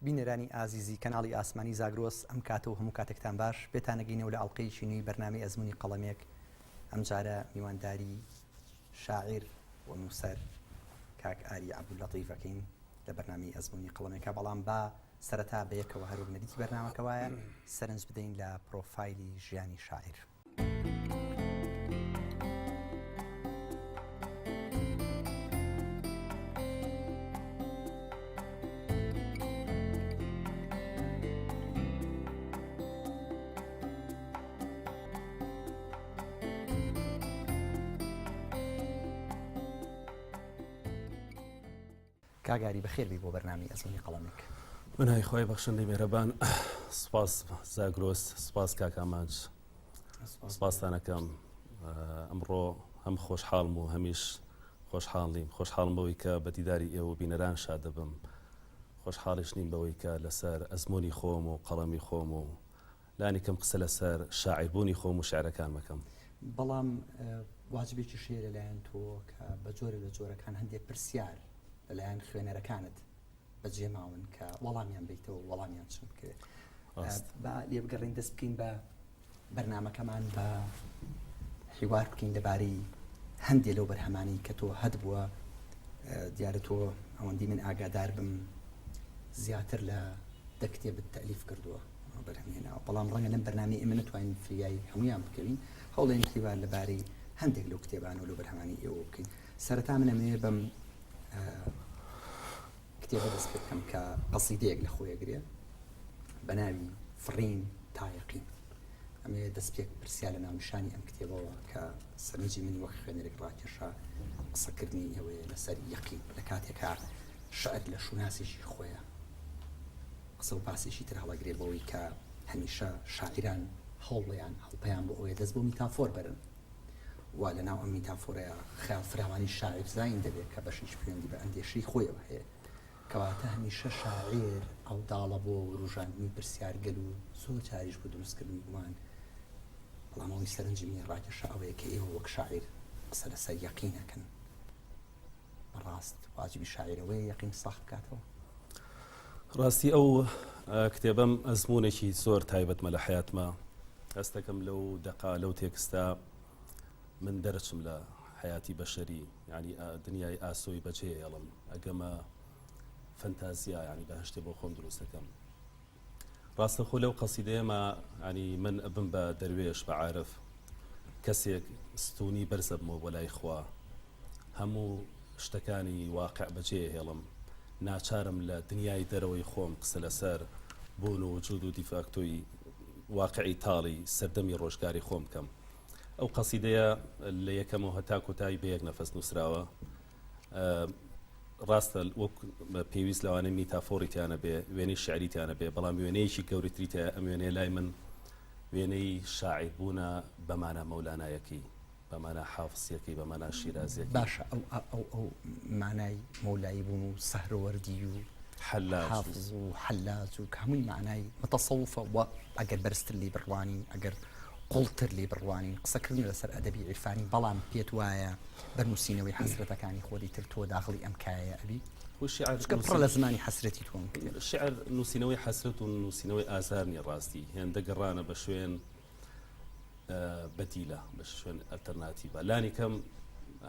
بینەرانی ئازیزی کەناڵی ئاسمانی زاگرۆس ئەم کاتە و هەموو کاتێکتان باش بێتانەگەینەوە لە ئەڵلقەی چینی بەرنامەی ئەزمموی قەڵەمێک ئەم جارە میوانداری شاعیر و نووسەر کاک ئاری عەبدولەتیفەکەین لە بەرنامەی ئەزمموی قەڵەمێکە بەڵام با سەرەتا بەیەکەوە هەروە نەریتی بەرنامەکەوایە سەرنج بدەین لە پرۆفایلی ژیانی شاعیر. کاگاری بەخێربی بۆ بەرنامەی ئەزمموی قەڵەمێک. منای خۆی بەخشندەی مێرەبان، سپاس زاگرۆس، سپاس کاکامانج، سپاسدانەکەم. ئەمڕۆ هەم خۆشحاڵم و هەمیش خۆشحاڵم بەوەی کە بە دیداری ئێوە بینەران شاد دەبم. خۆشحاڵیش نیم بەوەی کە لەسەر ئەزمموی خۆم و قەڵەمی خۆم و لانی کەم قسە لەسەر شاعیربوونی خۆم و شعرەکان مەکەم. بەڵام واجبێکی شێ لەلایەن تۆ کە بە جۆرە لە جۆرەکان هەندێک پرسیار لەلایەن خوێنەرەکانت بەجێماون کە وەڵامیان بیتەوە وەڵامیان چم کرێت. با لێ بگەڕین دەست بکەین بە بەرنامەکەمان بە حیوار بکەین لەبارەی هەندێک لەو بەرهەمانی کە تۆ هەد بووە. دیارە تۆ ئەوەندی من ئاگادار بم زیاتر لە دە کتێبت تەلیف کردووە بەرهەمهێناوە، بەڵام ڕەنگە لەم بەرنامەی ئێمە نتوانین فریای هەمویان بکەوین. هەوڵێن حیوار لەبارەی هەندێک لەو کتێبان و لەو بەرهەمانی ئێوە بکەین. سەرەتا من ئەمەوێ بەم کتێبە دەست پێ بکەم کە قەسیدەیەک لە خۆیەگرێ بە ناوی فڕین تا یەقین. ئەمێ دەست پێ پرسیار لە ناونیشانی ئەم کتێبەوە کە سەرنجی من وەک خوێنەرێک ڕاکێشا قسەکردنی ئەوەیە لەسەر یەقین لە کاتێکا شەعر لە شوناسێکی خۆیە قسە و پاسێکی تر هەڵەگرێ بەوەی کە هەمیشە شاعیران هەوڵیان هەڵپەیان بۆ ئەوەیە دەست بۆ میتافۆر بەرن وا لە ناو ئەم میتافۆرەیە خەیاڵ فراوانی شاعیر زاین دەبێت کە بەشیش پەیوەندی بە ئەندێشەی خۆیەوە هەیە. کەواتە هەمیشە شاعیر ئەو داڵە بۆ ڕوژاندنی پرسیارگەل و زۆر جاریش بۆ دروستکردنی گومان. بەڵام ئەوەی سەرنجی من ڕاکێشا ئەوەیە کە ئێوە وەک شاعیر قسە لەسەر یەقینەکەن. بەڕاست واجبی شاعیرەوەی یەقین ساخ بکاتەوە. ڕاستی ئەو کتێبەم ئەزمموونێکی زۆر تایبەتمە لە حیاتمە. هەستەکەم لەو دەقا لەو تێکستا من دەرچم لە حیاتی بەشەری، ینی دنیای ئاسۆی بەجێ هێڵم ئەگەمە فەنتازیا، ینی بەهشتێ بۆ خۆم دروست دەکەم. ڕاستەخۆ لەو قەسیدەیەمە ینی من ئەبم بە دەروێش بە عارف کەسێک ستونی بەرزەبمەوە بۆ لای خوا، هەموو شتەکانی واقع بەجێ هێڵم، ناچارم لە دنیای دەرەوەی خۆم قسە لەسەر بوون و وجود و دیفاکتۆی واقعی تاڵی سەردەمی ڕۆژگاری خۆم بکەم. ئەو قەسیدەیە لە یەکەمەوە هەتا کۆتایی بە یەک نەفەس نووسراوە. ڕاستە وەک پێویست لەوانەیە میتافۆریتیانە بێ، وێنەی شعریتیانە بێ، بەڵام وێنەیەکی گەورەتریتە ئەم وێنەیە لای من وێنەی شاعیربوونە بەمانە مەولانایەکی، بەمانە حافزیەکەی، بەمانە شیرازیەکەی. باشە ئەو مانای مەولایی بوون و سەهرەوەردی و حافز و حەلاج و هەمووی معنای متەسەوفە و ئەگەر بەرزتر لێ بڕوانین، ئەگەر قوڵتر لێ بڕوانین قسەکردن لەسەر ئەدەبی عیرفانی، بەڵام پێت وایە بەنووسینەوەی حەسرەتەکانی خۆی تر تۆ داخڵی ئەم کایە ئەبی پڕ لە زمانی حەسرەتی تۆم. شعر نووسینەوەی حەسرەت و نووسینەوەی ئازارنی ڕاستی هێندە گەڕانە بە شوێن بەدیلە، بە شوێن ئەلتەرناتیڤە. لانی کەم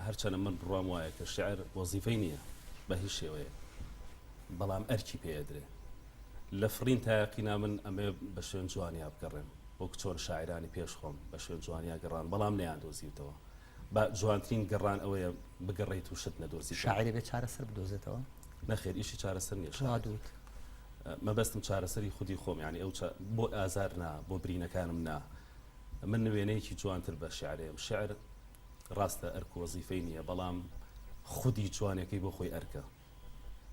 هەرچەنە من بڕوام وایە کە شعر وەزیفەی نییە بە هیچ شێوەیە، بەڵام ئەرکی پێدرێ. لە فڕین تا یەقینا من ئەمێ بە شوێن جوانیا بگەڕێم، وەک چۆن شاعرانی پێش خۆم بە شوێن جوانیا گەڕان، بەڵام نەیان دۆزیوتەوە. بە جوانترین گەڕان ئەوەیە بگەڕێیت و شت نەدۆزی. شاعری بێت چارەسەر بدۆزێتەوە؟ نەخێر، ئیشی چارەسەر نییە. مەبەستم چارەسەری خودی خۆم، ینی ئەو بۆ ئازار نا، بۆ برینەکانم نا. من وێنەیەکی جوانتر بە شعرێم. شعر ڕاستە ئەرک وەزیفەی نییە، بەڵام خودی جوانەکەی بۆ خۆی ئەرکە.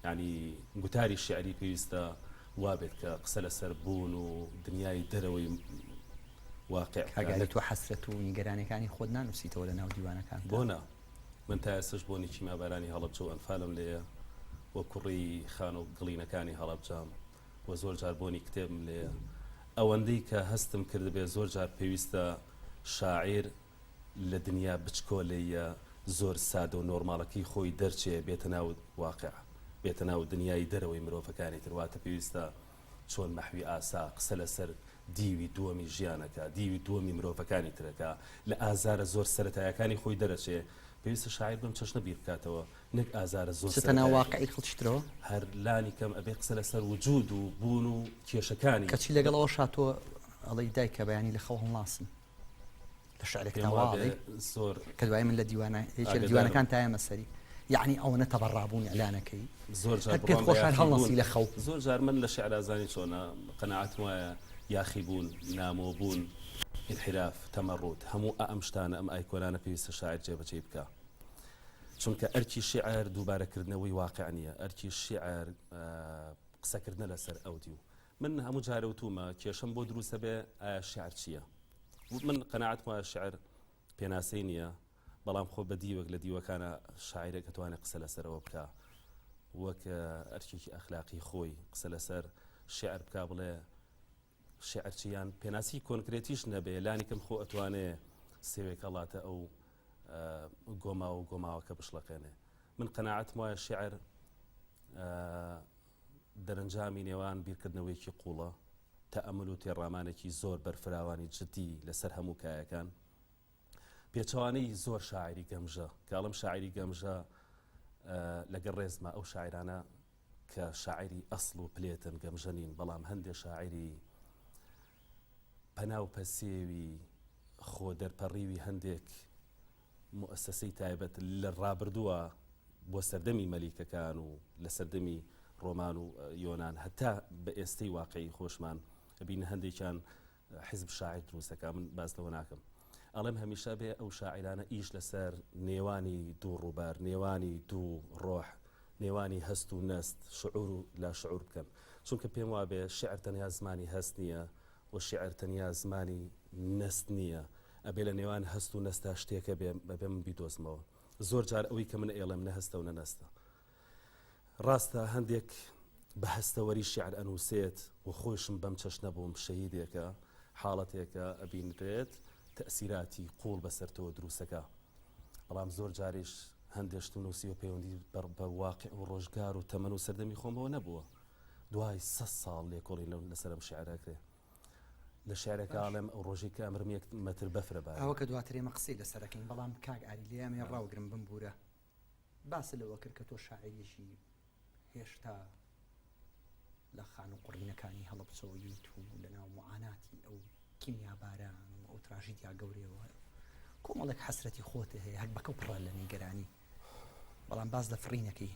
ینی گوتاری شعری پێویستە وابێت کە قسە لەسەر بوون و دنیای دەرەوەی واقع. ئەگەر تۆ حەسرەت و نیگەرانەکانی خۆت نانووسیتەوە لە ناو دیوانەکان؟ بۆ نا، من تا ئێستش بۆ نیکی مابارانی هەڵەبجە و ئەنفالم لێیە، وە کوڕی خان و گڵینەکانی هەڵەبجام، وە زۆر جار بۆنی کتێبم لێیە. ئەوەندەی کە هەستم کرد بێ زۆر جار پێویستە شاعیر لە دنیا بچکۆلەیە زۆر سادە و نۆرماڵەکەی خۆی دەرچێ بێتە ناو واقع، بێتە ناو دنیای دەرەوەی مرۆڤەکانی ترواتە پێویستە چۆن مەحوی ئاسا قسە لەسەر دیوی دووەمی ژیانەکە دیوی دووەمی مرۆڤەکانی ترەکە لە ئازارە زۆر سەرەتایەکانی خۆی دەرەچێ پێویستە شاعیر بم چەشنە بیر بکاتەوە نەک ئازارە زۆر چتەنا واقعی خڵشترەوە هەر لانی کەم ئەبێ قسە لەسەر وجود و بوون و کێشەکانی کەچی لەگەڵەوە شاتۆ ئەڵی دایکە بەیانی لە خەڵ هەڵناسن لە شعرێکتا واڵی زۆر کە دوای من لە دیوانەکان تایە مەسەری یعنی ئەوەنە تەبەڕابوون ئەلانەکەی زۆر جار پێت خۆشان هەڵنەسی لە خەڵ زۆر جار من لە شعرازانی چۆنە قەناعەتم وایە یاخی بوون نامۆ بوون انحراف تەمەڕوت هەموو ئەم شتانە ئەم ئایکۆلانە پێویستە شاعر جێبەجێ بکە چونکە ئەرکی شیعر دووبارەکردنەوەی واقع نییە ئەرکی شیعر قسەکردنە لەسەر ئەودی و من هەموو جارە وتومە کێشەم بۆ دروستە بێ ئایا شیعر چییە من قەناعەتم وایە شیعر پێناسەی نییە بەڵام خۆ بە دیوەک لە دیوەکانە شاعرێک دەتوانێت قسە لەسەرەوە بکە وەک ئەرکێکی ئەخلاقی خۆی قسە لەسەر شیعر بکە بڵێ شیعرچیان پێناسی کۆنکرێتیش نەبێ لانیکەم خۆ ئەتوانێ سێوێک هەڵاتە ئەو گۆماوە و گۆماوەکە بشڵەقێنێ من قەناعەتم وایە شیعر دەرەنجامی نێوان بیرکردنەوەیکی قوڵە تەئەمل و تێڕامانێکی زۆر بەرفراوانی جدی لەسەر هەموو کایەکان پێچەوانەی زۆر شاعری گەمژە کاڵم شاعری گەمژە لەگەڵ ڕێزمە ئەو شاعرانە کە شاعری ئەسڵ و پلێتن گەمژەنین بەڵام هەندێک شاعری پەنا و پەسێوی خۆ دەرپەڕیوی هەندێک مؤسسەی تایبەت لە ڕابردووە بۆ سەردەمی مەلیکەکان و لە سەردەمی ڕۆمان و یۆنان هەتا بە ئێستەی واقعی خۆشمان ئەبینە هەندێکیان حیزب شاعر دروستەکە من باس لەوە ناکەم ئەڵێم هەمیشە بێ ئەو شاعرانە ئیش لەسەر نێوانی دوو ڕووبار نێوانی دوو ڕۆح نێوانی هەست و نەست شعور و لا شعور بکەن چونکە پێم وا بێ شعر تەنیا زمانی هەست نییە و شعر تەنیا زمانی نەست نییە ئەبێ لە نێوان هەست و نەستا شتێکە بەبێ من بیدۆزمەوە زۆر جار ئەوەی کە من ئێڵم نەهەستە و نەنەستە ڕاستە هەندێک بە هەستەوەری شعر ئەنووسێت و خۆشم بەم چەشنە بووم شەهیدێکە حاڵەتێکە ئەبینرێت تەسیراتی قوڵ بەسەرتەوە دروستەکە بەڵام زۆر جاریش هەندێشت و نووسی و پەیوەندی بە واقع و ڕۆژگار و تەمەن و سەردەمی خۆمەوە نەبووە دوای 100 ساڵ لێکۆڵی لەسەرم شعرەکرێ لە شعرەکە ئاڵێم ئەو ڕۆژی کە ئەمرم 1 مەتر بەفرە بە ئەوە کە دواترێمە قسەی لەسەرەکەین بەڵام کاک ئاریلیامێ ڕاوگرم بم بورە باس لەوە کرد کە تۆ شاعریشی هێشتا لە خان و قڕینەکانی هەڵەبچۆیت و لەناو معاناتی ئەو کیمیاباران و ئەو تراژیدیا گەورەیەوە کۆمەڵێک حەسرەتی خۆتە هەیە هەک بەکە پڕە لە نیگەرانی بەڵام باز لە فڕینەکەی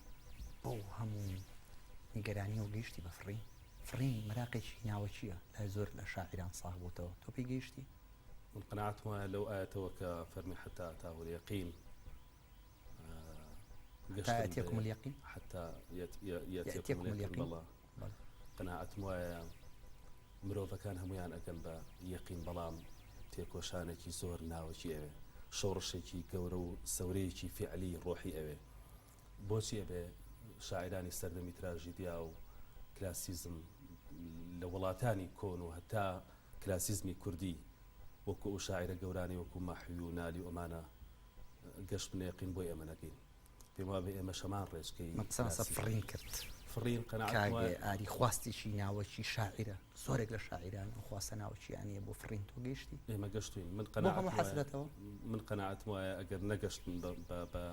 بۆ هەموو نیگەرانی و گەیشتی بە فڕین مەراقێکی ناوە چییە لای زۆر لە شاعران ساغ بووتەوە تۆ پێی گەیشتی من قەناعەتم وایە لەو ئاەتەوە کە فەرمی حتا ئەتاه اليەقین حتى يأتيكم اليقين حتى يأتيكم اليقين والله قەناعەتم وایە مرۆڤەکان هەمویان ئەگەن بە یەقین بەڵام تێکۆشانێکی زۆر ناوەکی ئەوێ شەڕشێکی گەورە و سەورەیەکی فعلی ڕۆحی ئەوێ بۆچی ئەبێ شاعرانی سەردەمی تراژیدیا و کلاسیزم لە وڵاتانی کۆن و هەتا کلاسیزمی کوردی وەکو ئەو شاعرە گەورانی وەکو ماحوی و نالی و ئەمانە گەشت بنێقین بۆی ئەمە نەکەین پێم وا بێ ئێمە شەمان ڕێژکەی مەقسەسە فڕین کرد فڕین قەناعەتم وایە ئاری خواستیشی ناوەکی شاعرە زۆرێک لە شاعران ئەو خواستە ناوەکییانە بۆ فڕین تۆ گەیشتی ئێمە گەشتوین من قەناعەتم وایە ئەگەر نەگەشتن بە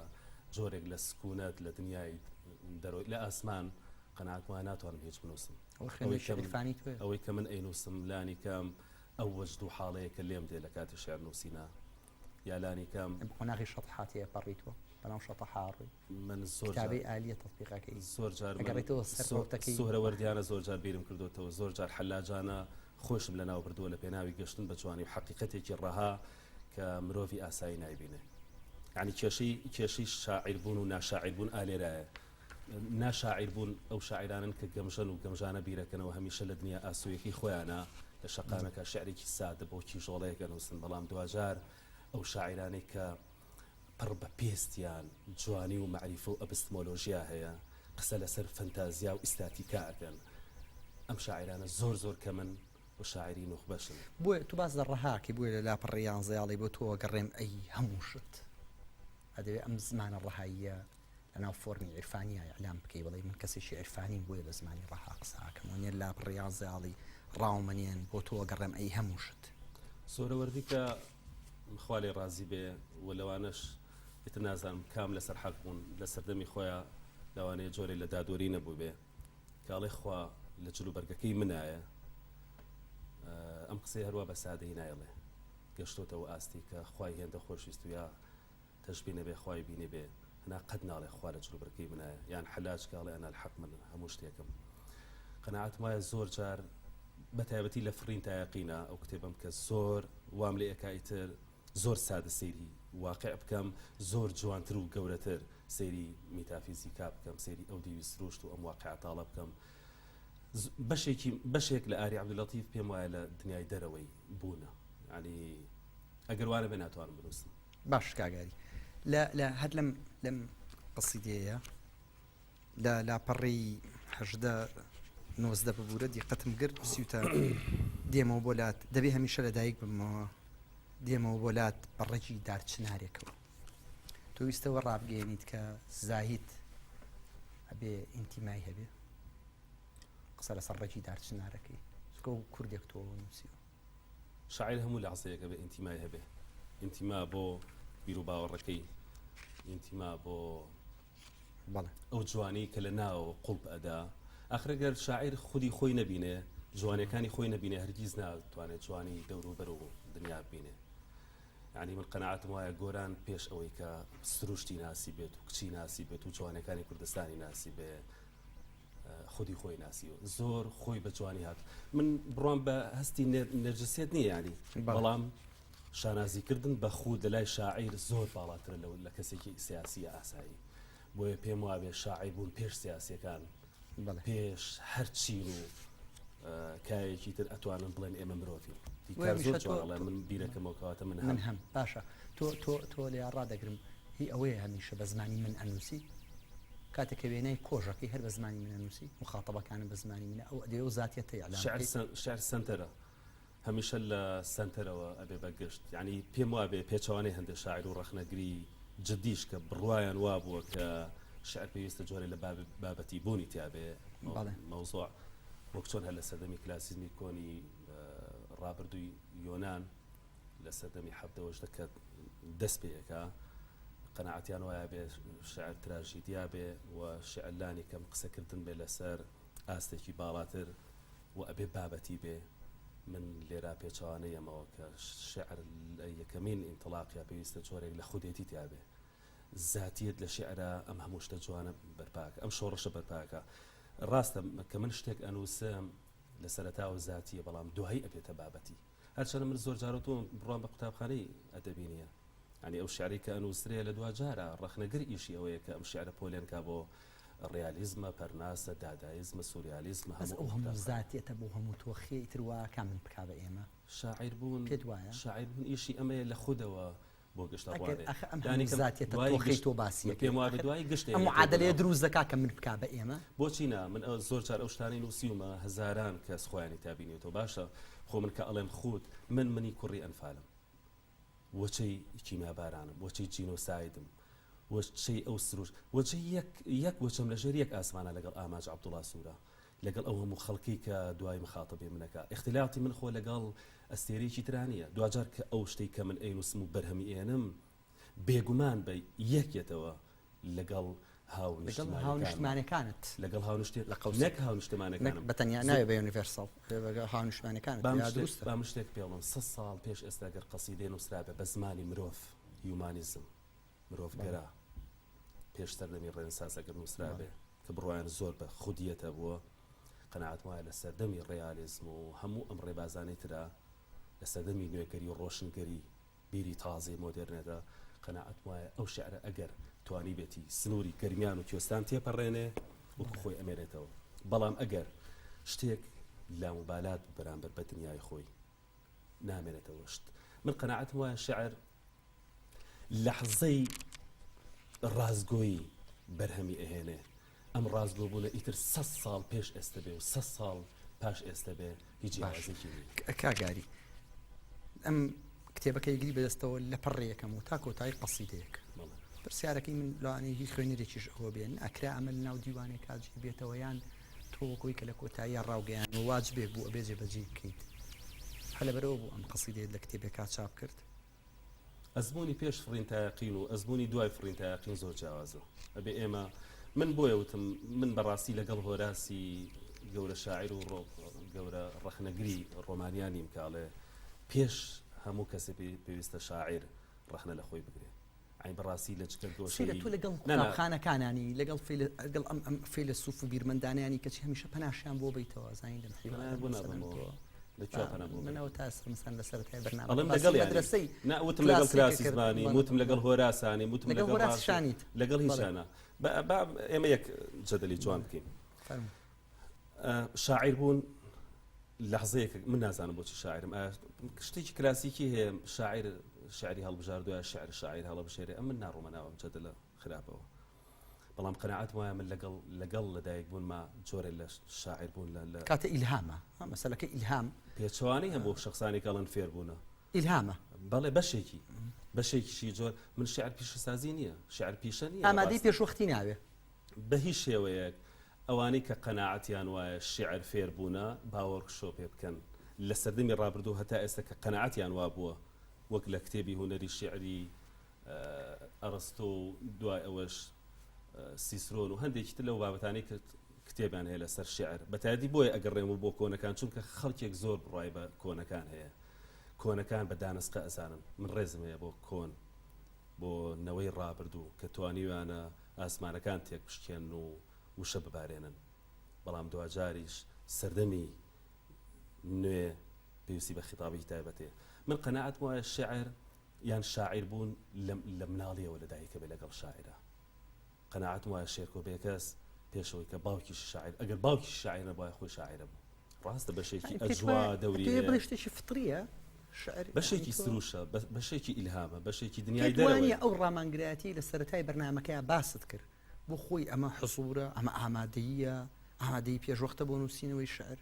جۆرێک لە سکوونەت لە دنیای دەرەوەی لە ئاسمان قەناعەتم وایە ناتوانم هیچ بنووسم ئەوەی کە من ئەینووسم لانی کەم ئەو وەجد و حاڵەیە کە لێم دێ لە کاتی شعر نووسینە یا لانی کەم قۆناغی شەطحاتی پەڕیتوە بەناو شەطەحاڕی من زۆر کتابەی ئالیە تەطبیقەکەی زۆر جار سوهرە وەردیانە زۆر جار بیرم کردوتەوە زۆر جار حەلاجانە خۆشم لەناو بردووە لە پێناوی گەشتن بە جوانی و حەقیقەتێکی ڕەها کە مرۆڤی ئاسایی نایبینێ یعنی کێشەی شاعیر بوون و ناشاعیر بوون ئالێرایە ناشاعیر بوون ئەو شاعرانن کە گەمژەن و گەمژانە بیرەکەنەوە هەمیشە لە دنیا ئاسوویەکی خۆیانە لە شەقامەکە شعرێکی سادە بۆ کیژۆڵەیەکە نووسن بەڵام دوجار ئەو شاعرانەی کە پڕ بە پێستیان جوانی و معریفە و ئەپستمۆلۆژیا هەیە قسە لەسەر فەنتازیا و ئیستاتیکا ئەکەن ئەم شاعرانە زۆر کە من و شاعری نوخبەشن بۆیە تو باز لە ڕەهاکی بووە لە لاپەڕیان زیاڵی بۆ تۆ گەڕێم ئەی هەموو شت ئەدەوێت ئەم زمانە ڕەهاییە لەناو فۆرمی عرفانیە ئەعلام بکەی بڵێ من کەسێکی عرفانیم بۆیە بە زمانی ڕەها قساکەم وانێ لا ڕاضیاڵی ڕاومەنێن بۆ تۆ گەڕێم ئەی هەمووشت سۆرەوەردی کە خوا ڕازی بێ و لەوانش ئێتر نازانم کام لەسەر حەق بوون لە سەردەمی خۆیان لەوانەیە جۆرێ لە دادوەری نەبوو بێ کاڵێ خوا لە جلو بەرگەکەی منایە ئەم قسەی هەروە بە سادەی نایڵێ گەشتۆتەوە ئاستی کە خوای هێندە خۆشویست و یا تەشبیه نەبێ خوای بینێ بێ هەنا قەت ناڵێ خوا لە جلو بەرگەکەی منایە یان حەلاج کاڵێ ئەنا الحەق من هەموو شتێکم قەناعەتم وایە زۆر جار بەتایبەتی لە فرین تا یەقینە ئەو کتێبم کە زۆر وام لێ ئەکایتر زۆر سادە سەیری واقع بکەم زۆر جوانتر و گەورەتر سەیری میتافیزیکا بکەم سەیری ئەو دیوی سروشت و ئەم واقعتاڵە بکەم بەشێک لە ئاری عەبدولەتیف پێم وایە لە دنیای دەرەوەی بوونە ینی ئەگەر وانە بێ ناتوانم بنووسم باش کاگاری لە هەر لەم قسیدەیە لە لاپەڕی 19 ببوورە دیقەتم گرت سیوتە دێمەوە بۆ لات دەبێ هەمیشە لە دایک بمەوە دێمەوە بۆ لات بەڕێکی دارچنارێکەوە تۆ ویستەوە ڕابگەێنیت کە زاهید ئەبێ ئینتیمای هەبێ قسە لەسەر ڕێکی دارچنارەکەی چکە و کوردێک تۆ نووسیوە شاعیر هەموو لە عسەیەکە بێ ئینتیمای هەبێ ئینتیما بۆ بیر و باوەڕەکەی ئینتیما بۆ بەڵێ ئەو جوانی کە لە ناو قوڵب ئەدا ئاخرەگەر شاعیر خودی خۆی نەبینێ جوانەکانی خۆی نەبینێ هەرگیز ناتوانێت جوانی دەوروبەر و دنیا ببینێ یعنی من قەناعەتم وایە گۆران پێش ئەوەی کە سروشتی ناسی بێت و کچی ناسی بێت و جوانەکانی کوردستانی ناسی بێ خودی خۆی ناسیوە زۆر خۆی بە جوانی هات من بڕوام بە هەستی نەرجسیت نییە ینی بەڵام شانازیکردن بە خود لە لای شاعیر زۆر باڵاترە لە کەسێکی سیاسی ئاسایی بۆیە پێم وابێ شاعیر بوون پێش سیاسیەکان پێش هەرچی و کایەکی تر ئەتوانن بڵێن ئێمە مرۆڤین زۆر جوانڵێ من بیرەکەمەوە کەواتە من هەم باشە تۆ لێ ڕادەگرم هی ئەوەیە هەمیشە بە زمانی من ئەنووسی کاتێککە وێنەی کۆژەکەی هەر بە زمانی من ئەنووسی مخاتەبەکانە بە زمانی منە ئەو ئەدێ و زاتیەتە شعر سنتەرە هەمیشە لە سنتەرەوە ئەبێ بەگشت یعنی پێم وابێ پێچوانەی هەندێک شاعر و ڕەخنەگری جدیش کە بڕوایان وابووە کە شعر پێویستە جۆرە لە بابەتی بوونی تیابێ مەوزوع وەک چۆن هەر لە سەردەمی کلاسیزمی کۆنی ڕابردووی یۆنان لە سەردەمی حەبتەوەش دەکات دەست پێەکە قەناعەتیان وایە بێ شعر تراژیدیا بێ و شعرلانی کەم قسەکردن بێ لەسەر ئاستێکی باڵاتر و ئەبێ بابەتی بێ من لێرا پێچوانەیەمەوە کە شعر یەکەمین ئینتڵاقیا پێویستە جۆرێک لە خودێتی تیابێ زاتیت لە شعرە ئەم هەموو شتە جوانە بەرپاکە ئەم شۆڕشە بەرپاکە ڕاستە کە من شتێک ئەنووسم لە سەرەتاوە زاتیە بەڵام دوایی ئەبێتە بابەتی هەرچەنە من زۆر جارەتۆ بڕوان بە قوتابخانەی ئەدەبی نیە ینی ئەو شعری کە ئەنووسرێ لە دوا جارە ڕەخنەگر ئیشی ئەوەیە کە ئەم شعرە پۆلێنکا بۆ ڕیالیزمە پەرناسە دادایزمە سوریالیزمە هەموو زاتیەتە بۆ هەموو تۆخی ترواکە من بکا بە ئێمە شاعیر بوون پێت وایە شاعیر بوون ئیشی ئەمەیە لە خودەوە بۆ گەشتە تۆ باسی پێم وایە دوای گشت ئەم عادلەیە دروست دەکا کە من بکا بە ئێمە بۆچی نا من زۆر جار ئەو شتانی نووسیومە هەزاران کەس خۆیانی تابینێتەوە باشە خۆ من کە ئەڵێم خود منی کوڕی ئەنفالم وەچەی کیمیابارانم وەچەی جینۆسایدم وەچەی ئەو سروش وەچەی یەک وەچەم لەژێر یەک ئاسمانە لەگەڵ ئاماج عەبدوڵڵا سوورە لەگەڵ ئەو هەموو خەڵکی کە دوای مخاتەبێ منەکە اختلاتی من خۆ لەگەڵ ئەستێرەیەکی ترانیە دوجار کە ئەو شتەی کە من ئەینوسم و بەرهەمی ئێنم بێگومان بە یەکێتەوە لەگەڵ هاونیشتمانەکانت لەگەڵ هاونیشتێ لە قەوزێک هاونیشتمانەکانم بەتەنیا ناوێ بە یونیڤەرساڵ هاونیشتمانەکانت بام شتێک پێڵم 100 ساڵ پێش ئێستا گەر قەسیدەی نووسرابێ بە زمانی مرۆڤ هیومانیزم مرۆڤگەرا پێش سەردەمی ڕێنسانس ئەگەر نووسرابێ کە بڕوایان زۆر بە خودیەتە بووە قەناعەتم وایە لە سەردەمی ڕێالیزم و هەموو ئەم ڕێبازانەی ترا لە سەردەمی نوێگەری و ڕۆشنگەری بیری تازەی مۆدێرنێدا قەناعەتم وایە ئەو شعرە ئەگەر توانی بێتی سنووری گەرمیان و کوێستان تێپەڕێنێ وەکو خۆی ئەمێنێتەوە بەڵام ئەگەر شتێک لاموبالات بەرامبەر بە دنیای خۆی نامێنێتەوە شت من قەناعەتم وایە شعر لەحزەی ڕازگۆیی بەرهەمی ئەهێنێ ئەم ڕازگۆ بوونە ئیتر 100 ساڵ پێش ئێستا بێ و 100 ساڵ پاش ئێستا بێ هیچ جیازێکی کاگاری ئەم کتێبەکە یەکری بەدەستەوە لە پەڕێ یەکەم و تا کۆتایی قەسیدەیەک پرسیارەکەی من لەوانەیە هیچ خوێنەرێکیش ئەوە بێن ئەکرا ئەمە لە ناو دیوانێک کاتژی بێتەوە یان تۆکۆی کە لە کۆتایی ڕاوگەیان و واجبێک بوو ئەبێ جێبەجێ بکەیت هەلە بەرەوە بوو ئەم قەسیدەیە لە کتێبێکا چاپ کرد ئەزمموی پێش فڕین تاقین و ئەزمموی دوای فڕین تاقین زۆر جیاوازە ئەبێ ئێمە من بۆیە وتم من بەڕاستی لەگەڵ هۆراسی گەورە شاعیر و گەورە ڕەخنەگری ڕۆمانیانیم کاڵێ پێش هەموو کەسێ پێویستە شاعیر ڕەخنە لە خۆی بگرێت ئاین بەڕاستی لە چکە گۆشەی تو لەگەڵ قوتابخانەکانانی لەگەڵ ئەم فیلسوف و بیرمەندانیانی کەچی هەمیشە پەناشیان بۆ بێیتەوە زانین منەوە تا مثلا لە سەرەتای بەرنامە ئەڵم لەگەڵ مەدرسەی ناوتم لەگەڵ کلاسی زمانی وتم لەگەڵ هۆراسانی وتم لەگەڵ هۆراسشانیت لەگەڵ هیچانە ئێمە یەک جەدەلی جوان بکەین شاعیر بوون لەحظەیەک من نازانم بۆچی شاعرم شتێکی کلاسیکی هەیە شاعیر شعری هەڵبژاردووە شعر شاعیر هەڵبژێرێ ئەم من ناڕۆمە ناوم جەدەلە خراپەوە بەڵام قەناعەت وایە من لەگەڵ لەدایک بوون ما جۆرە لە شاعیر بوون لە کاتە ئیلهامە مەسەلەکە ئیلهام پێچوانی هەم بۆ شخصانی کەڵەن فێر بوونە ئیلهامە بەڵێ بەشێکیشی جۆر من شعر پیشەسازی نییە شعر پیشە نییە ئامادەی پێشوەختی ناوێ بە هیچ شێوەیەک ئەوانەی کە قەناعەتیان وایە شعر فێر بوونە باوەڕکشۆ پێ بکەن لە سەردەمی ڕابردوو هەتا ئێستا کە قەناعەتیان وا بووە وەک لە کتێبی هونەری شعری ئەرستۆ و دوای ئەوەش سیسرۆن و هەندێکی تر لەو بابەتانەی کە کتێبیان هەیە لەسەر شعر بەتایبەتی بۆیە ئەگەڕێم بۆ کۆنەکان چونکە خەڵکێک زۆر بڕای بە کۆنەکان هەیە کۆنەکان بە دانسقە ئەزانن من ڕێزم هەیە بۆ کۆن بۆ نەوەی ڕابردوو کە توانیوانە ئاسمانەکان تێک بشکێن و وشە ببارێنن بەڵام دوجاریش سەردەمی نوێ پێویستی بە خیتابی تایبەتێ من قەناعەت وایە شعر یان شاعیر بوون لە مناڵیەوە لەدایکە بێ لەگەڵ شاعرە قەناعەت وایە شێرکۆ بێکەس پێشەوەی کە باوکی شاعیر ئەگەر باوکی شاعیر نەبووە خۆی شاعرە بوو ڕاستە بەشێکی ئەجوا دەوریە بڵشتێکی فتریە بەشێکی سروشە بەشێکی ئیلهامە بەشێکی دنیای دەوریە ئەو ڕامانگرایەتی لە سەرەتای بەرنامەکەیان باست کرد بۆ خۆی ئەمە حزورە ئەمە ئامادەیی پێشوەختە بۆ نووسینەوەی شعر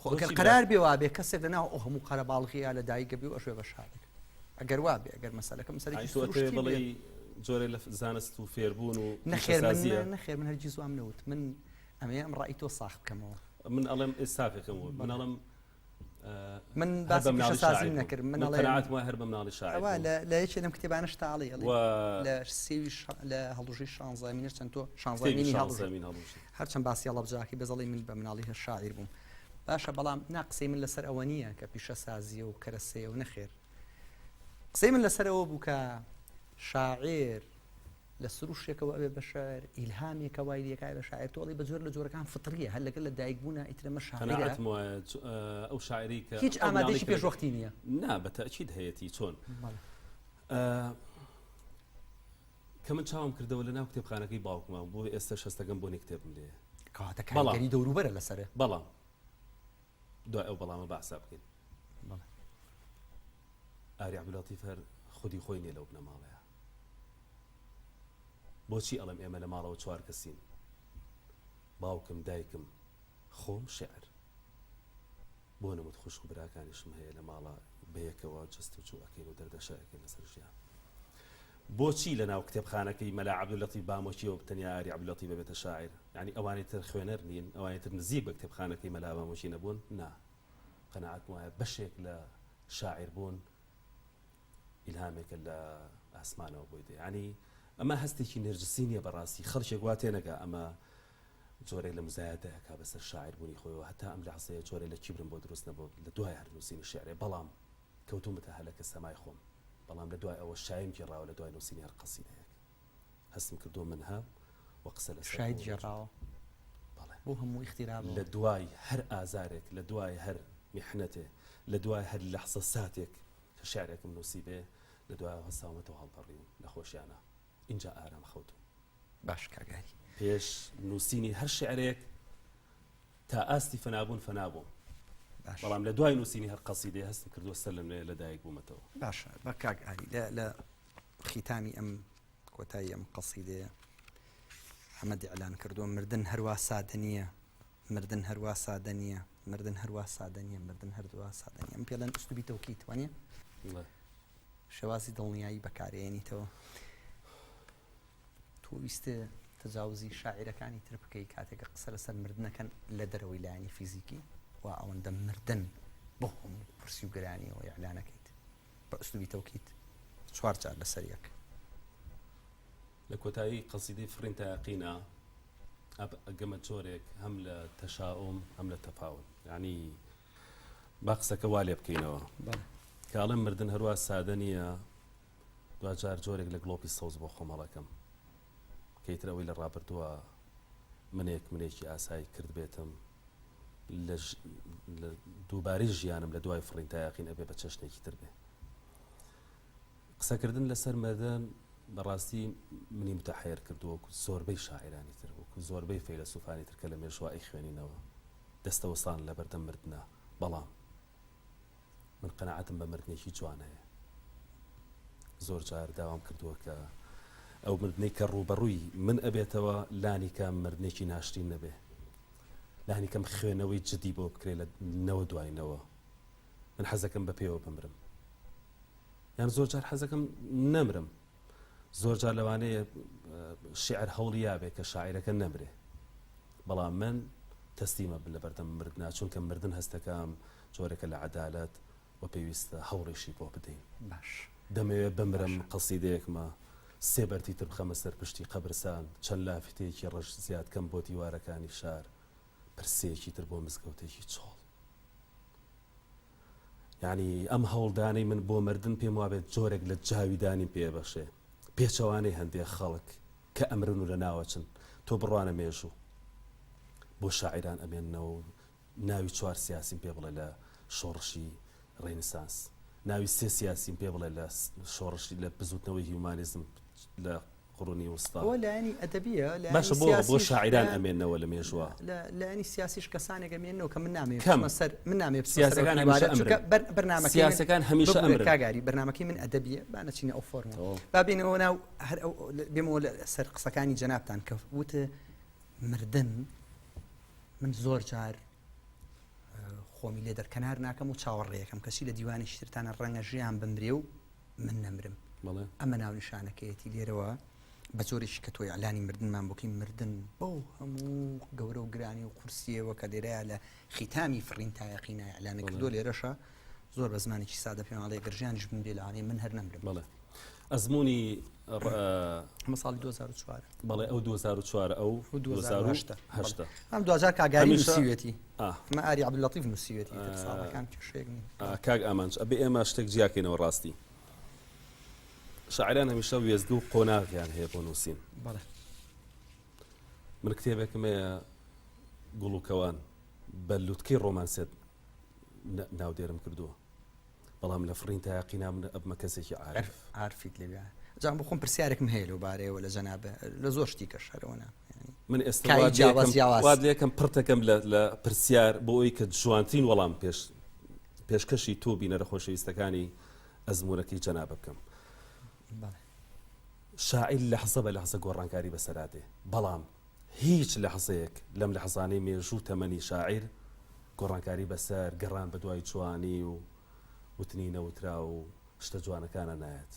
خۆگەر قرار بێوا بێ کەسێک لەناو ئەو هەموو قەرە باڵغیە لە دایکە بێ و ئەشوێ بە شاعر ئەگەر وا بێ ئەگەر مەسەلەکە بڵێ جۆرە لە زانست و فێربوون و نەخێر من هەرگیز وام نەوت من ئەمەیە ئەم ڕای تۆ ساخت بکەمەوە من ئەڵێم ئێستاکەکەم من ئەڵێم من باسی پیشەسازی نەکرد من قەناعەت وایە هەر بە مناڵی شاعیر لە یەکێ لەم کتێبانەش تاڵی لە سێوی لە هەڵوژی 16 مینر چەند تۆ 16 هەرچەند باسی هەڵەبجاکی بەزەڵی من بە مناڵی هەر شاعیر بووم باشە بەڵام ناقسەی من لەسەر ئەوە نییە کە پیشەسازیە و کەرەسەیە و نەخێر قسەی من لەسەر ئەوە بوو کە شاعیر لە سروشێکەوە ئەوێ بە شعر ئیلهامێکە وای لێکای بە شاعر تۆڵی بە جۆر لە جۆرەکان فطریە هەر لەگەڵ لە دایکبوونە ئیترەمە شاعرە ئەو شاعری کە هیچ ئامادەیەکی پێشوەختی نییە نا بەتەئکید هەیەی چۆن کە من چاوم کردەوە لە ناو کتێبخانەکەی باوکمان بۆ ئێستا شەستەکەم بۆ کتێبم لێ کاتەکانی دەوروبەرە لەسەرە بەڵام دوای ئەو بەڵامە باسا بکەین ئاری عەبدولەتیف هەر خودی خۆی نیە لەو بنەماڵەیە بۆچی ئەڵێم ئێمە لە ماڵەوە چوار کەسین باوکم دایکم خۆم شعر بۆ نەموت خوشک و براکانیشم هەیە لە ماڵە بەیەکەوە جست و جوەکەین و دەردەشایەکەین لەسەر ژیان بۆچی لە ناو کتێبخانەکەی مەلا عەبدولەتیف بامۆچیەوە بتەنیا ئاری عەبدولەتیف ببێتە شاعیر یعنی ئەوانەی تر خوێنەر نین ئەوانەی تر نزیک بە کتێبخانەکەی مەلا بامۆچی نەبوون نا قەناعەت وایە بەشێک لە شاعیر بوون ئیلهامێکە لە ئاسمانەوە بۆی دێ ینی ئەمە هەستێکی نێرجسی نیە بەڕاستی خەڵکێک وا تێنەگا ئەمە جۆرێک لە مزایەتەکە بەسەر شاعیر بوونی خۆیەوە هەتا ئەم لە عسەیە جۆرە لە کیبرم بۆ دروست نەبوو لە دوای هەرنووسینی شعرێ بەڵام کەوتومەتە هەلەکە سەمای خۆم بەڵام لە دوای ئەوە شایم گێڕاوە لە دوای نووسینی هەر قەسیدەیەک هەستم کردو منها و قسە لە شاید گێڕاوە بۆ هەموو اختیرا لە دوای هەر ئازارێک لە دوای هەر میحنەتێ لە دوای هەر لەحظە ساتێک کە شعرێکم نووسی بێ لە دوای هەساومەتەوە هەڵپەڕی و لە خۆشیانە اینجا ئارام خەوتم باش کاگاری پێش نووسینی هەر شعرێک تا ئاستی فەنابوون فەنابووم بەڵام لە دوای نووسینی هەر قەسیدەی هەستم کردووە سەر لەم لە دایک بوومەتەوە باشە بە کاگاری لە ختامی ئەم کۆتایی ئەم قەسیدەیە ئەمەدی ئەلان کردووە مردن هەروە سادە نییە مردن هەروە سادە نییە مردن هەروە سادە نییە مردن هەردووە سادە نییە ئەم پێڵەن ئوستوبی تەوکید وانە شێوازی دڵنیایی بەکارێنیتەوە ویستە تەجاوزی شاعیرەکانی تر بکەی کاتێک قسە لەسەر مردنەکەن لە دەرەوەی لایانی فیزیکی و ئەوەندە مردن بۆ هەموو پرسی و گرانیەوە ئیعلانەکەیت بە ئوسلوبی تەوکید 4 جار لەسەر یەک. لە کۆتایی قەسیدەی فڕین تایقینە ئەگەمە جۆرێک هەم لە تەشاؤم هەم لە تەفاوت، یعنی با قسەکە وا لێ بکەینەوە کاڵم مردن هەروە سادە نییە. دوجار جۆرێک لە گڵۆپی سەوز بۆ خۆمەڵەکەم کەیتر ئەوەی لە ڕابردووە منێکی ئاسایی کرد بێتم لە دووبارەی ژیانم لە دوای فڕین تایقین ئەبێ بە چەشنێکی تر بێ. قسەکردن لەسەر مەدەن بەڕاستی منی متەحیر کردو وەکو زۆربەی شاعرانی تر وەکو زۆربەی فەیلسوفانی تر کە لە مێژوە ئەی خوێنینەوە دەستەوەسان لە بەردەم مردنە. بەڵام من قەنەعەتم بە مردنێکی جوان هەیە. زۆر جار داوام کردووە کە ئەو مردنەی کە ڕوبەڕووی من ئەبێتەوە لانی کە مردنێکی ناشتین نەبێ، لانی کەم خوێنەوەی جدی بۆ بکرێ لە نەوە دوایینەوە. من حەزەکەم بە پێوە بمرم، یان زۆر جار حەزەکەم نەمرم. زۆر جار لەوانەیە شعر هەوڵیا بێ کە شاعیرەکە نەمرێ، بەڵام من تەسلیمە لە بەردەم مردنا، چونکە مردن هەستەکەم جۆرێکە لە عەدالەت و پێویستە هەوڕێشی بۆ بدەین. باش دەمەوێت بمرم قەسیدەیەکمە سێ بەرتی تر بخەمە سەر پشتی قەبرستان، چەند لافتەیەکی ڕەش زیاد کەم بۆ دیوارەکانی شار، پرسەیەکی تر بۆ مزگەوتێکی چۆڵ. یعنی ئەم هەوڵدانەی من بۆ مردن پێم وابێت جۆرێک لە جاویدانی پێبەشێ. پێچەوانەی هەندێک خەڵک کە ئەمرن و لە ناوەچن تۆ بڕوانە مێژوو بۆ شاعیران ئەمێننەوە و ناوی 4 سیاسیم پێ بڵێ لە شۆڕشی ڕێنسانس، ناوی 3 سیاسیم پێ بڵێ لە شۆڕشی لە بزوتنەوەی هیومانیزم لە قڕونی وستا. لایانی ئەدەبیە باشە بۆ شاعیران ئەمێننەوە لە مێژوە. لایانی سیاسیش کەسانێک ئەمێننەوە کە من نامێ سیاسەکان هەمیشە ئەمرن. کاگاری بەرنامەکەی من ئەدەبیە با نەچینە ئەو فۆرمە با بێنەوە ناو هەر بێمەوە سەر قسەکانی جەنابتان کە وتە مردن من زۆر جار خۆمی لێ دەرکەنار ناکەم و چاوەڕێیەکەم کەسی لە دیوانی شترتانە ڕەنگە ژیان بمرێ و من نەمرم. ئەمە ناو نیشانەکەیەتی لێرەوە بە جۆرێکی کە تۆی ئەلانی مردنمان بۆکەی مردن بۆ هەموو گەورە و گرانی و قورسیەوە کە لێرەیە لە خیتامی فڕین تایقینە ئەلانە کردو لێرەشە زۆر بە زمانێکی سادە پێماڵەیە گەرژیانیش بم بێ لەوانەیە من هەر نەمرم. بەڵێ ئەزمموی مەساڵی 2004 بەڵێ ئەو 2004 ئەو 2010 ئەم دوجار کاگاری نووسیوێتی مە ئاری عەبدولەتیف نووسیوێتی ساڵەکان شێک کاگ ئامانج ئەبێ ئێمە شتێک جیاکەینەوە ڕاستی. شاعران هەمیشە وێزگە و قۆناغیان هەیە بۆ نووسین. من کتێبێکمەیە گوڵوکەوان بە لووتکەی ڕۆمانسێت ناودێرم کردووە، بەڵام لە فڕین تایقینا من ئەبمە کەسێکی عارفیت لێ جان بخۆم پرسیارێکم هەیە لەو بارەیەوە لە جەنابە لە زۆر شتی کە شەرەوەنا من ئێستا واد لێکم پرتەکەم لە پرسیار بۆ ئەوی کە جوانترین وەڵام پێشکەشی تۆ بینەرە خۆشەویستەکانی ئەزمونەکەی جەنابە بکەم. شاعیر لەحزە بە لەحزە گۆڕانکاری بەسەراتێ، بەڵام هیچ لەحزەیەک لەم لەحزانەی مێژوو تەمەنی شاعیر گۆڕانکاری بەسەر گەڕان بە دوای جوانی و وتنی نەوترا و شتە جوانەکانە نایەت.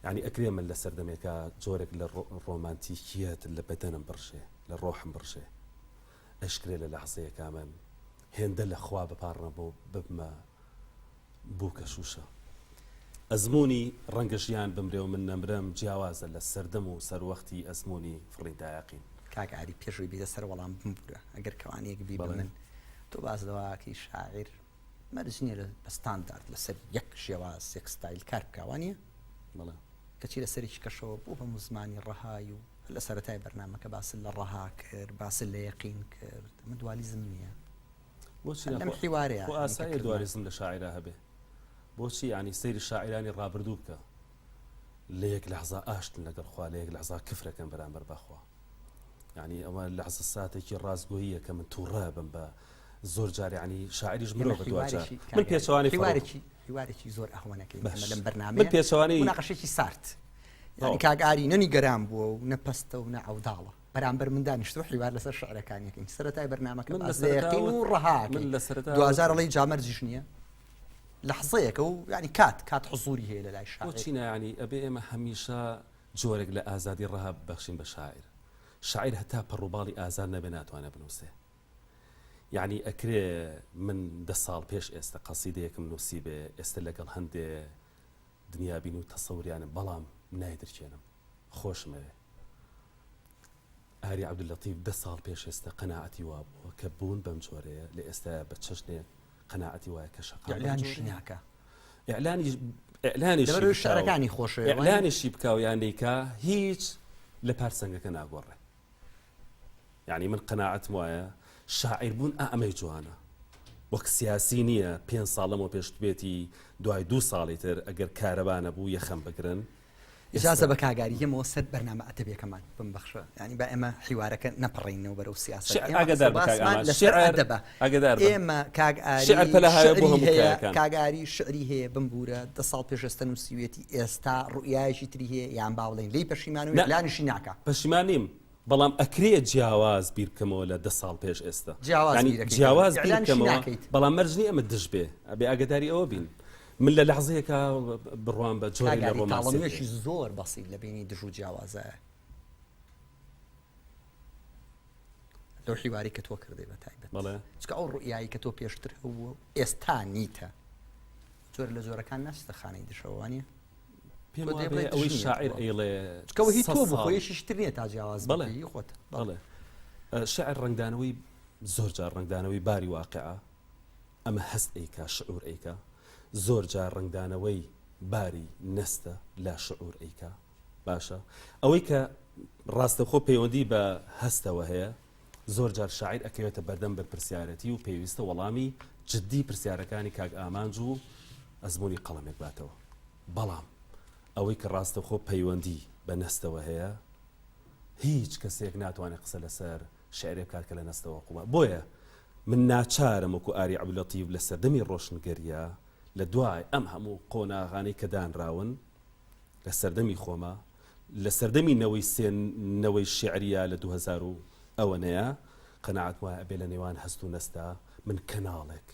یعنی ئەکرێ من لە سەردەمێکە جۆرێک لە ڕۆمانتیکیەت لە بەدەنم بڕشێ لە ڕۆحم بڕشێ، ئەشکرێ لە لەحزەیەکا من هێندە لە خوا بپارڕە بۆ ببمە بوو کە شوشە. ئەزمموی ڕەنگە ژیان بمرێ و من نەمرم جیاوازە لە سەردەم و سەروەختی ئەزمموی فڕین تایقین. کاگاری پێشوی بیدە سەر وەڵام بمبورە ئەگەر کەوانەیەک بی بە من تۆ باز دەواکەی شاعیر مەرج نییە بە ستاندارد لەسەر یەک شێواز یەک ستایل کار بکوانیە کەچی لە سەرێکی کەشەوە بۆ هەموو زمانی ڕەهای و لە سەرەتای بەرنامەکە باسل لە ڕەها کرد باسل لە یەقین کرد من دوالیزم نییە لەم حیوارەیە ئاساییە دوالیزم لە شاعیرە هەبێ. بۆچی ینی سەیری شاعیرانی ڕابردوو بکە لە یەک لەحزە ئاشتن لەگەڵ خوا لە یەک لەحزە کفرەکەن بەرامبەر بەخوا. یعنی ئەمە لەحزە ساتێکی ڕازگۆییە کە من تووڕە بم بە زۆر جار ینی شاعریش مرۆڤ بە دوجار من پێچەوانی هیوارێکی زۆر ئەحوانەکەی لەم بەرنامەیە من پێچەوانی مناقەشێکی سارد ینی کاگاری نەنی گەران بووە و نەپەستە و نەعەوداڵە بەرامبەر من دانیشتوە حیوار لەسەر شعرەکانیەکەین سەرەتای بەرنامەکە باز لە یەقین و ڕەهاکەین من لە سەرەتا 2000 جامەرجیش نییە لەحزەیەکە و ینی کات حزوری هەیە لە لای شاعر. بۆچینە ینی ئەبێ ئێمە هەمیشە جۆرێک لە ئازادی ڕەها بەخشین بە شاعر. شاعر هەتا پەڕووباڵی ئازاد نەبێ ناتوانێت بنووسێ. یعنی ئەکرێ من 10 ساڵ پێش ئێستا قەسیدەیەکم نووسی بێ، ئێستا لەگەڵ هەندێ دنیابین و تەسەوریانم، بەڵام نایدرچێنم، خۆشمەوێ. ئاری عەبدولەتیف 10 ساڵ پێش ئێستا قەناعەتی وا بووە کە بوون بەم جۆرەیە، لە ئێستا بە چەشنێک قەناعەتی وایە کە شەقام ئیعلانیشی ناکە. ئیعلانیشی شارەکانی خۆشە، ئیعلانیشی بکە و یانیکە هیچ لە پارسەنگەکە ناگۆڕێ. یعنی من قەناعەتم وایە شاعیر بوون ئەمەی جوانە، وەک سیاسی نییە 5 ساڵەمەوە پێش بێتی دوای 2 ساڵی تر ئەگەر کارەبانە بوو یەخەم بگرن. ئیجازە بە کاگاری هەمەوە سەد بەرنامە ئەدەبیەکەمان بمبەخشە، ینی بە ئێمە حیوارەکە نەپەڕینەوە بەرەو سیاست. ئێمە کاگاری شعری هەیە بمبورە 10 ساڵ پێش ئێستا نووسیوێتی، ئێستا ڕوئایەکی تری هەیە یان باوڵین لی پەشیمان و ئیعلانیشی ناکە. پەشیمان نیم، بەڵام ئەکرێت جیاواز بیر بکەمەوە لە 10 ساڵ پێش ئێستا، جیاواز بیر بکەمەوە، بەڵام مەرجنی ئەمە دژ بێ، ئەبێ ئاگداری ئەوە بین. من لە لەحظەیەکە بڕوان بە جۆری لە ڕۆمانسێکی زۆر بەسیط لە بینی دژ و جیاوازایە. لەو حیواری کە تۆ کردی بە تایبەت، چکە ئەو ڕوئایی کە تۆ پێشتر هەبووە ئێستا نیتە، جۆر لە جۆرەکان ناچتە خانەی دشەوانیە. پێم وایە ئەوەی شاعیر ئەیڵێ چکەوە هی تۆ بخۆیەشیش تر نییە تا جیاواز بڵێ خۆت. بەڵێ شاعر ڕنگدانەوەی زۆر جار ڕنگدانەوەی باری واقعە، ئەمە هەست ئەیکا، شعور ئەیکا. زۆر جار ڕنگدانەوەی باری نەستە لا شعور ئەیکا. باشە ئەوەی کە ڕاستەخۆ پەیوەندی بە هەستەوە هەیە، زۆر جار شاعیر ئەکەوێتە بەردەم بە پرسیارەتی و پێویستە وەڵامی جددی پرسیارەکانی کاک ئامانج و ئەزمموی قەڵەمێک باتەوە. بەڵام ئەوەی کە ڕاستەخۆ پەیوەندی بە نەستەوە هەیە، هیچ کەسێک ناتوانێت قسە لەسەر شعرێک بکات کە لە نەستەوە قوڵە. بۆیە من ناچارم وەکو ئاری عەبدولەتیف لە سەردەمی ڕۆشنگەریە لە دوای ئەم هەموو قۆناغانەی کە دانراون لە سەردەمی خۆمە، لە سەردەمی نەوەی شیعریە لە 2000 ئەوەنەیە، قەناعەت وایە ئەبێ لە نێوان هەست و نەستا من کەناڵێک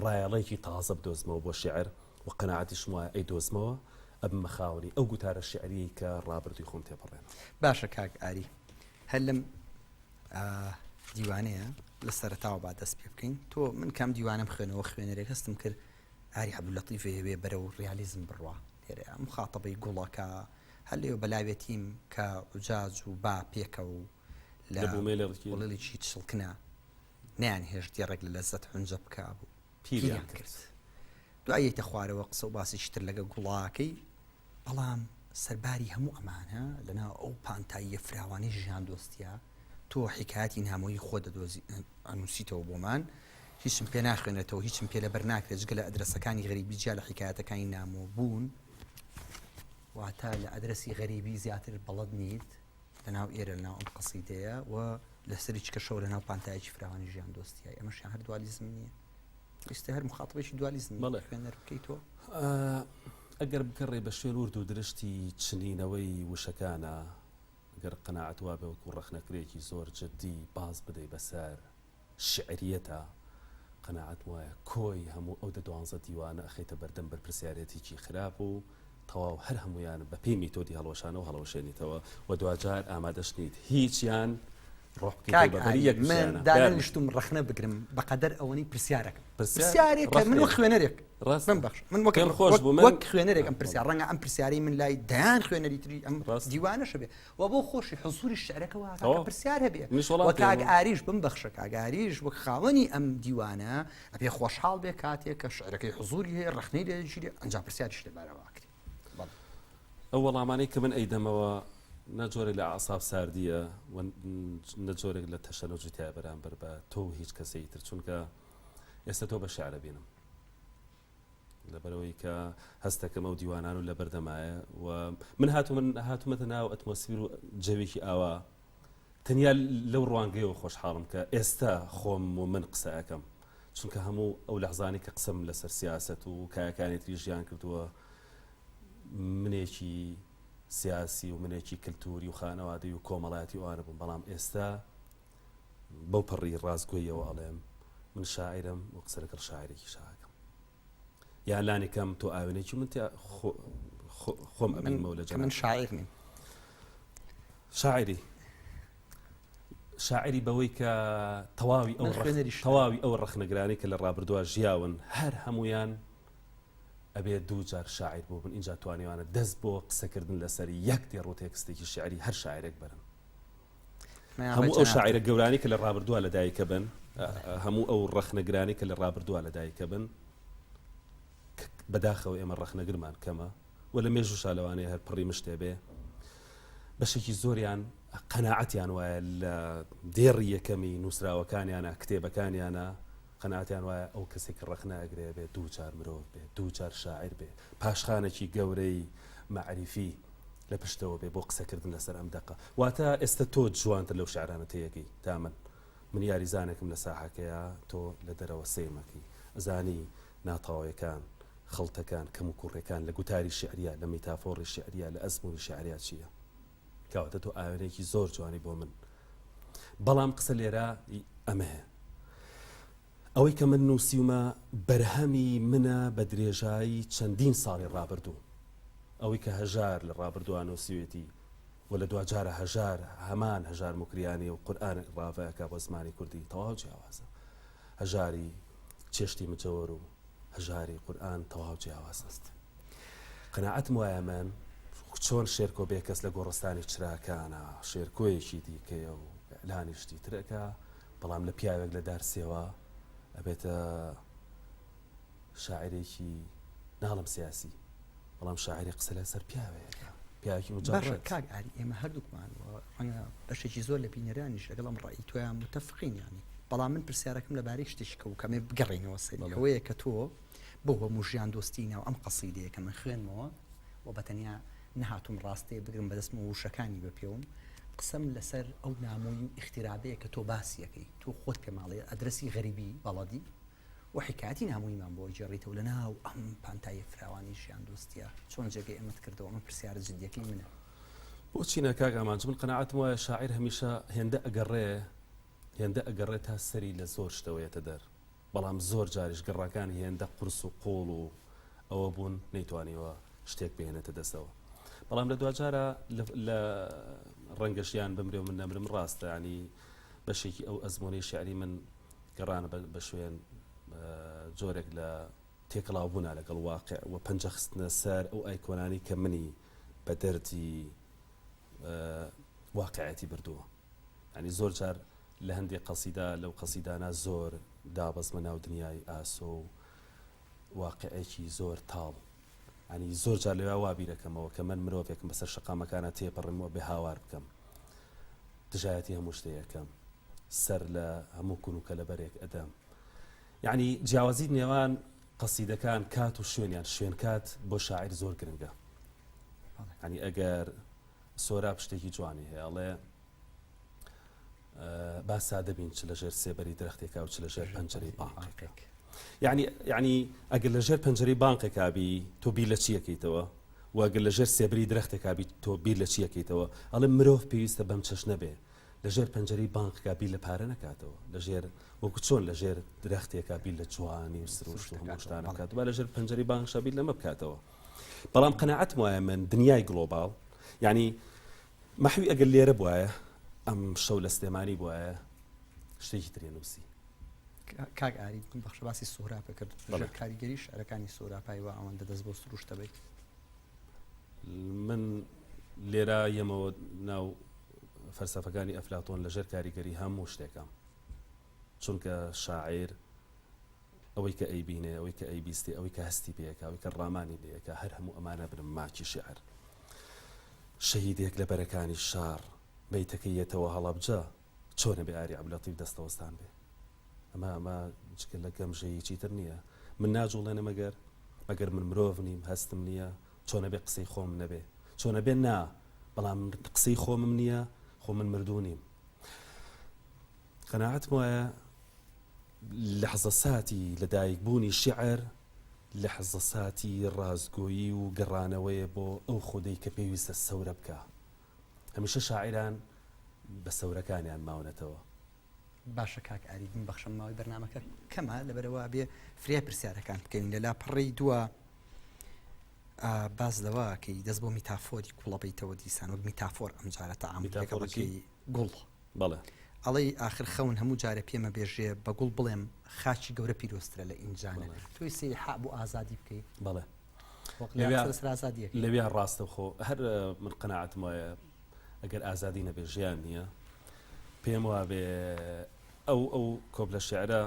ڕایەڵێکی تازە بدۆزمەوە بۆ شیعر، و قەناعەتیشم وایە ئەی دۆزمەوە ئەبمە خاوەنی ئەو گوتارە شیعری کە ڕابردووی خۆم تێپەڕێن. باشە کاک ئاری، هەر لەم دیوانەیە لە سەرەتاوە با دەست پێ بکەین. تۆ من کام دیوانم خوێنەوە خوێنەرێک هەستم کرد ئاری عەبدولەتیف هەیە بەرە و ڕیالیزم بڕوا لێرە مخاتەبەی گوڵەکە هەر لێو بەلاوێتیم کە عوجاج و با پێکە و لە وڵێکی چڵکنە نیان هێشت دیێڕێک لە لەزەت حونجە بکە بوو پیریان کرد. دوایەتە خوارەوە قسە و باسیشتر لەگە گوڵاکەی، بەڵام سەرباری هەموو ئەمانە لەناو ئەو پانتاییە فراوانی ژیان دۆستیە تۆ حکایەتی نامۆیی خۆ ئەنووسیتەوە بۆمان، هیچم پێ ناخوێنێتەوە، هیچم پێ لەبەر ناکرێت جگە لە ئەدرسەکانی غەریبی جیا لە حکایەتەکانی نامۆ بوون، واتە لە ئەدرسی غەریبی زیاتر بەڵەد نیت لەناو ئێرە لەناو ئەم قەسیدەیە و لەسەری چکە شەو لەناو پانتایەکی فراوانی ژیان دۆستیە. ئەمەشیان هەر دوالیزم نییە، ویستە هەر مخاتبێکی دوالیزم خوێنەر بکەیتەوە. ئەگەر بکەڕێ بە شوێن ورد و درشتی چنینەوەی وشەکانە، گەر قەناعەت وا بێ وەکو ڕەخنەکرێکی زۆر جددی باز بدەی بەسەر شعریەتە، قەناعەت وایە کۆی هەموو ئەو 12 دیوانە ئەخەیتە بەردەم بەر پرسیارەتێکی خراپ و تەواو هەر هەمویان بە پێی میتۆدی هەڵەوەشانەوە هەڵەوەشێنیتەوە و دوجار ئامادەش نیت هیچیان ڕۆح بکەیت بەبەری یەک من دانیشتم ڕەخنە بگرم بەقەدەر ئەوەی پرسیارەکە پرسیارێک من وەک خوێنەرێک ڕاستم بەخش من وەک خوێنەرێک ئەم پرسیار ڕەنگە ئەم پرسیاری من لای دایان خوێنەری تری ئەم دیوانەشە بێ و بۆ خۆشی حزوری شعرەکەەوە پرسیار هەبێ و کاک ئاریش بمبەخشە کاک ئاریش وەک خاوەنی ئەم دیوانە ئەبێ خۆشحاڵ بێ کاتێک کە شعرەکەی حزوری هەیە ڕەخنەی لێژیری ئەنجام پرسیاریش لەبارەوە کرد. ئەو وەڵامانەی کە من ئەیدەمەوە نەجۆرێک لە عساب ساردیە و نەجۆرێک لە تەشەنۆجی تیا بەرامبەر بە تۆ هیچ کەسەی تر، چونکە ئێستا تۆ بە شیعرە بینم لەبەرەوەی کە هەستەکەم ئەو دیوانان و لە بەردەمایە و من هاتوومەتە ناو ئەتمۆسفیر و جەوێکی ئاوا تەنیا لەو ڕوانگەیەوە خۆشحاڵم کە ئێستا خۆم و من قسە ئەەکەم، چونکە هەموو ئەو لەحظانی کە قسەم لەسەر سیاست و کایەکانی تری ژیان کردووە منێکی سیاسی و منێکی کللتوری و خانەوادی و کۆمەڵایەتی وانە بووم، بەڵام ئێستا بەو پەڕی ڕازگۆیەوە ئەڵێم من شاعرم و قسە لەگەڵ شاعرێکی شاکەم یان لانێکم تۆ ئاوێنێکی من خۆم ئەبینمەوە لە من شاعر نیم شاعری بەوەی کە تەواوی ئەو ڕەخنەگرانی کە لە ڕابردووە ژیاون هەر هەمویان ئەبێت دوو جار شاعیر بوو بن اینجا توانیوانە دەست بۆ قسەکردن لەسەر یەک دێڕۆ تێکستێکی شعری هەر شاعرێک بەرن هەموو ئەو شاعرە گەورانی کە لە ڕابردووە لەدایکە بن هەموو ئەو ڕەخنەگرانی کە لە ڕابردووە لەدایکە بن بەداخەوە ئێمە ڕەخنەگرمان کەمە و لە مێژ و شالەوانەیە هەر پڕی مشتێ بێ بەشێکی زۆریان قەناعەتیان وایە لە دێڕی یەکەمی نووسراوەکانیانە کتێبەکانیانە قەناعەتیان وایە ئەو کەسێک ڕەخ ناگرێ بێ دوو جار مرۆڤ بێ دوو جار شاعیر بێ پاشخانێکی گەورەی معریفی لە پشتەوە بێ بۆ قسەکردن لەسەر ئەم دەقە واتە ئێستا تۆ جوانتر لەو شعرانە تەیەکی تا من یاریزانێکم لە ساحەکەیە تۆ لە دەرەوە سێمەکەی ئەزانی ناتاوەکان خەڵتەکان کەم و کوڕەکان لە گوتاری شعریە لە میتافۆڕی شعریە لە ئەزموری شعریات چییە کەواتە تۆ ئاوێنێکی زۆر جوانی بۆ من بەڵام قسە لێرە ئەمەیە ئەوەی کە من نووسیومە بەرهەمی منە بە درێژایی چەندین ساڵی ڕابردوو ئەوەی کە هەژار لە ڕابردووە نووسیوێتی و لە دوجارە هەژار هەمان هەژار مکریانی و قورئان ڕاڤەیەکە بۆ زمانی کوردی تەواو جیاوازە هەژاری چێشتی مجەوەر و هەژاری قورئان تەواو جیاواز است قەناعەتم وایە من چۆن شێرکۆ بێ کەس لە گۆڕستانی چراکانە شێرکۆیەکی دیکەیە و ئەلانیشتی ترەکە بەڵام لە پیاوێک لە دارسێوە ئەبێتە شاعرێکی ناڵم سیاسی بەڵام شاعری قسە لەسەر پیاوەیەکە پیاوێکی مجەڕەد کاک ئاری ئێمە هەردووکمان ڕەنگە بەشێکی زۆر لە بینەرانیش لەگەڵ ئەم ڕای تۆیان متەفقین یانی بەڵام من پرسیارەکەم لەبارەی شتێکی کە و کەمێ بگەڕێنەوە سەری ئەوەیە کە تۆ بۆ هەموو ژیان دۆستینە و ئەم قەسیدەیە کە من خوێنمەوە و بەتەنیا نەهاتوم ڕاستەیە بگرم بەدەستم و وشەکانی بە پێوم قسەم لەسەر ئەو نامۆی و اختیرابەیە کە تۆ باسیەکەی تۆ خۆت پێماڵێ ئەدرەسی غەریبی بەڵەدی و حکایەتی نامۆیمان بۆ جێڕیتەوە لە ناو ئەم پانتایە فراوانی ژیان دۆستیە چۆن جێگەی ئەمەت کردەوە من پرسیارە جدیەکەی منە بۆچی نەکاک ئامان من قەناعەتم وایە شاعیر هەمیشە هێندە ئەگەڕێ تا سەری لە زۆر شتەوەیەتە دەر بەڵام زۆر جاریش گەڕاکانی هێندە قورس و قۆڵ و ئەوە بوون نەیتوانیوە شتێک بهێنێتە دەستەوە بەڵام لە دوجارە لە ڕەنگەشیان بمرێ و من نەمرم ڕاستە ینی بەشێکی ئەو ئەزمۆنەی شعری من گەڕانە بە شوێن جۆرێک لە تێکەڵاو بوونا لەگەڵ واقع و پەنجە خستنە سەر ئەو ئایکۆنانی کە منی بە دەردی واقعەتی بردووە ینی زۆر جار لە هەندێک قەسیدا لەو قەسیدانە زۆر دابەزمە ناو دنیای ئاسۆ و واقعەکی زۆر تاڵ ینی زۆر جار لەوێ وابیرەکەمەوە کە من مرۆڤێکم بەسەر شەقامەکانە تێپەڕمەوە بێ هاوار بکەم دژایەتی هەموو شتەیەکەم سەر لە هەموو کوونکە لە بەرێک ئەدەم یعنی جیاوازی نێوان قەسیدەکان کات و شوێن کات بۆ شاعیر زۆر گرنگە ینی ئەگەر سۆراب شتێکی جوانی هەیە ئەڵێ با سادە بین چ لەژێر سێبەری درەختێکا و چ لەژێر پەنجەرەی بانقێک یعنی ئەگەر لەژێر پەنجەرەی بانقێکا بی تۆ بیر لە چیەکەیتەوە و ئەگەر لەژێر سێبەری درەختێکا بی تۆ بیر لە چیەکەیتەوە ئەڵێ مرۆڤ پێویستە بەم چەشنە بێ لەژێر پەنجەرەی بانقێکا بیر لە پارە نەکاتەوە لەژێر وەکو چۆن لەژێر درەختێکا بیر لە جوانی و سروشت و هەموو شتانە بکات و لەژێر پەنجەرەی بانقشا بیر لەمە بکاتەوە بەڵام قەناعەتم وایە من دنیای گلۆباڵ یعنی مەحوی ئەگەر لێرە بوایە ئەم شەو لە سلێمانی بوایە شتێکی ترێ نووسی کاک ئاری بەخشە باسی سۆراپە کرد کاریگەری شعرەکانی سۆراپای و ئەوەندە دەست بۆ سروشتە بیت من لێرە یەمەوە ناو فەلسەفەکانی ئەفلاتۆن لەژێر کاریگەری هەموو شتێکم چونکە شاعیر ئەوەی کە ئەیبینێ ئەوەی کە ئەیبیستی ئەوەی کە هەستی پێیەکە ئەوەی کە ڕامانی لێیەکە هەر هەموو ئەمانە بنم ماکی شعر شەهیدێک لە بەرەکانی شار بەیتەکەی یەتەوە هەڵەبجە چۆنە بێ ئاری عەبدولەتیف دەستەوەستان بێ ئەمە جگە لە گەمژەیەکی تر نییە من ناجوڵێنە مەگەر من مرۆڤ نیم هەستم نییە چۆنە بێ قسەی خۆم نەبێ چۆنە بێ نا بەڵام قسەی خۆمم نییە خۆ من مردوو نیم قەناعەتم وایە لەحزە ساتی لەدایکبوونی شیعر لەحزە ساتی ڕازگۆیی و گەڕانەوەیە بۆ ئەو خودەی کە پێویستە سەورە بکە هەمیشە شاعیران بە سەورەکانیان ماونەتەوە باشە کاک ئاری من بەخشم ماوەی بەرنامەکە کەمە لەبەرەوە بێ فریا پرسیارەکان بکەین لەلا پڕی دووە باز لەوەکەی دەست بۆ میتافۆری کوڵەبەیتەوە دیسان وەک میتافۆر ئەم جارە تەعاملەکەی گوڵ بەڵێ ئەڵەی آخر خەون هەموو جارە پێمە بێژێ بە گوڵ بڵێم خاچی گەورە پیرۆسترە لە ئینجانە تۆی سیحا بۆ ئازادی بکەیت بەڵێ ئازادیەکە لەوێ ڕاستە خۆ هەر من قەناعەتم وایە ئەگەر ئازادی نەبێ ژیان نییە پێم وابێ ئەو کۆبلە شێعرە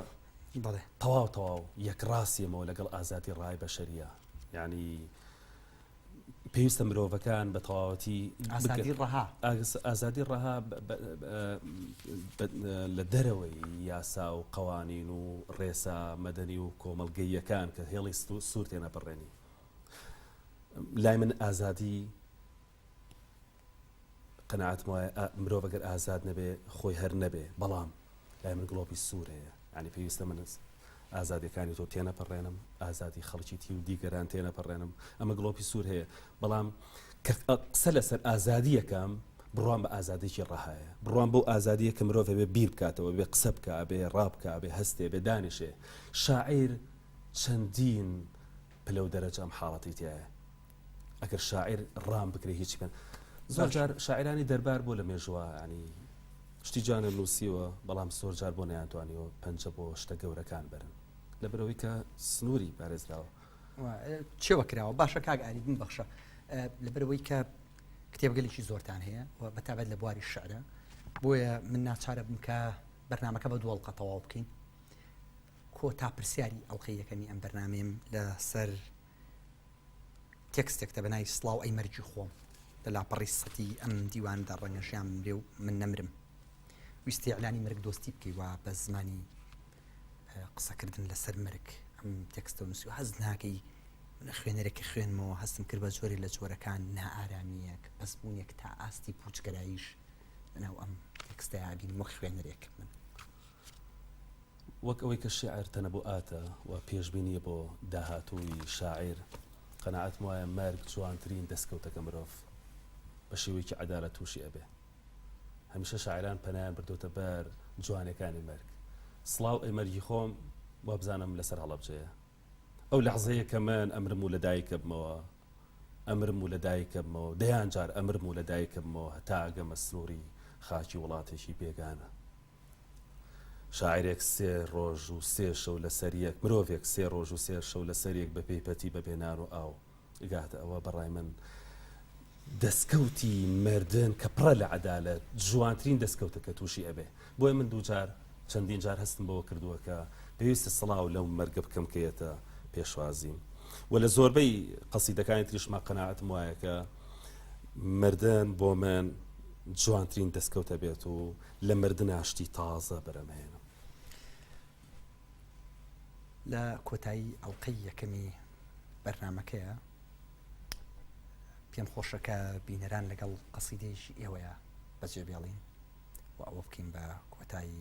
بەڵێ تەواو یەک ڕاستیەمەوە لەگەڵ ئازادی ڕای بەشەریە یعنی پێویستە مرۆڤەکان بە تەواوەتی ئازادی ڕەها لە دەرەوەی یاسا و قەوانین و ڕێسا مەدەنی و کۆمەڵگەیەکان کە هێڵی سوور تێنە بڕێنی لای من ئازادی قەناعەتم وایە مرۆڤ ئەگەر ئازاد نەبێ خۆی هەر نەبێ بەڵام لای من گڵۆپی سوور هەیە ینی پێویستە من ئازادیەکانی تۆ تێنەپەڕێنم ئازادی خەڵکی تی و دیگەران تێنەپەڕێنم ئەمە گڵۆپی سوور هەیە بەڵام قسە لەسەر ئازادیەکەم بڕوان بە ئازادێکی ڕەهایە بڕوان بۆ ئازادیە کە مرۆڤ بێ بیر بکاتەوە بێ قسە بکە بێ ڕابکە بێ هەستێ بێ دانیشێ شاعیر چەندین پلە و دەرەجە ئەم حاڵەتی تایە ئەگەر شاعیر ڕام بکرێ هیچ بن زۆر جار شاعرانی دەربار بۆ لە مێژوە ینی شتی جانە نووسیوە بەڵام زۆر جار بۆ نەیانتوانیەوە پەنجە بۆ شتە گەورەکان بەرن لەبەرەوەی کە سنووری پارێزراوە چێوە کراوە باشە کاک ئالی ببەخشە لەبەرەوەی کە کتێبگەلێکی زۆرتان هەیە و بەتابەت لە بواری شعرە بۆیە من ناچارە بم کە بەرنامەکە بە دووەڵقە تەواو بکەین کۆ تا پرسیاری ئەڵقەی یەکەمی ئەم بەرنامەیەم لەسەر تێکستێکتە بەناوی سڵاو ئەی مەرجی خۆم لە لاپەڕی سەتی ئەم دیواندا ڕەنگەشیان مرێ و من نەمرم ویستی ئەعلانی مرگ دۆستی بکەی و بە زمانی قسەکردن لەسەر مرگ ئەم تێکستە نووسی و هەز ناکەی خوێنەرێکی خوێنمەوە هەستم کرد بە جۆری لە جۆرەکان نائارامیەک بەسبوونێک تا ئاستی پوچگەراییش لەناو ئەم تێکستەیە بین وەک خوێنەرێک من وەک ئەوەی کە شێعر تەنەبوئاتە و پێشبینیە بۆ داهاتووی شاعیر قەناعەتم وایە مەرگ جوانترین دەستکەوتەکە مرۆڤ بە شێوەیەکی عەدالەت تووشی ئەبێ هەمیشە شاعران پەنایان بردوتە بەر جوانەکانی مەرگ سڵاو ئەی مەرگی خۆم وا بزانم لەسەر هەڵەبجەیە ئەو لەحزەیە کە من ئەمرم و لە دایکە بمەوە ئەمرم و لە دایکە بمەوە دەیان جار ئەمرم و لە دایکە بمەوە هەتا ئەگەمە سنووری خاکی وڵاتێکی بێگانە شاعرێک سێ ڕۆژ و سێ شەو لە سەریەک مرۆڤێک سێ ڕۆژ و سێ شەو لە سەریەک بە پێیپەتی بە بێنان و ئاو گاتە ئەوە بەڕای من دەستکەوتی مردن کە پڕە لە عەدالەت جوانترین دەستکەوتەکە تووشی ئەبێ بۆیە من دوو جار چەندین جار هەستم بەوە کردووە کە پێویستە سڵاو لەو مەرگە بکەم کەیەتە پێشوازیم و لە زۆربەی قەسیدەکانی تریشما قەناعەتم وایە کە مردن بۆ من جوانترین دەستکەوتە بێت و لە مردن ئاشتی تازە بەرەمهێنم لە کۆتایی ئەڵقەی یەکەمی بەرنامەکەیە پێم خۆشەکە بینەران لەگەڵ قەسیدەیەکی ئێوەیە بەجێبێڵین و ئەوە بکەین بە کۆتایی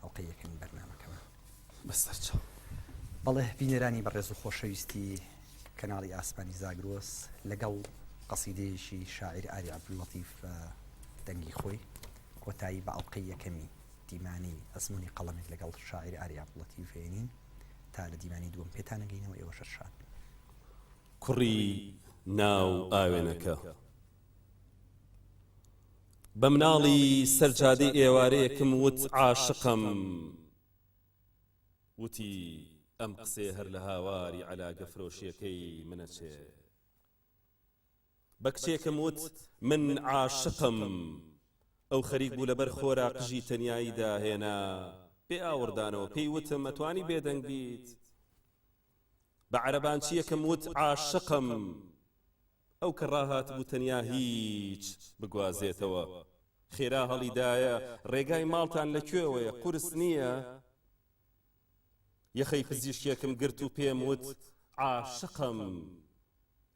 ئەڵقەی یەکەمی بەرنامەکەەوە بەسەرچە بەڵێ بینەرانی بەڕێز و خۆشەویستی کەناڵی ئاسمانی زاگرۆس لەگەڵ قەسیدەیەکی شاعیر ئاری عەبدولەتیف دەنگی خۆی کۆتایی بە ئەڵقەی یەکەمی دیمانی ئەزموونی قەڵەمێک لەگەڵ شاعیر ئاری عەبدولەتیف هێنین تا لە دیمانی دووەم پێتانەگەینەوە ئێوە شەرشاد کوڕی ناو ئاوێنەکە بە مناڵی سەرجادەی ئێوارەیەکم وت عاشقم وتی ئەم قسێ هەر لە هاواری عەلاگە فرۆشیەکەی منەچێ بە کچێکم وت من عاشقم ئەو خەریک بوو لەبەر خۆرا قژی تەنیایی داهێنا پێ ئاوردانەوە پێی وتم مەتوانی بێدەنگ بیت بە عەرەبانچیەکەم وت عاشقم ئەو کە ڕاهات بوو تەنیا هیچ بگوازێتەوە خێرا هەڵیدایە ڕێگای ماڵتان لەکوێوەیە قورس نییە یەخەی پزیشکێکم گرت و پێم وت عاشقم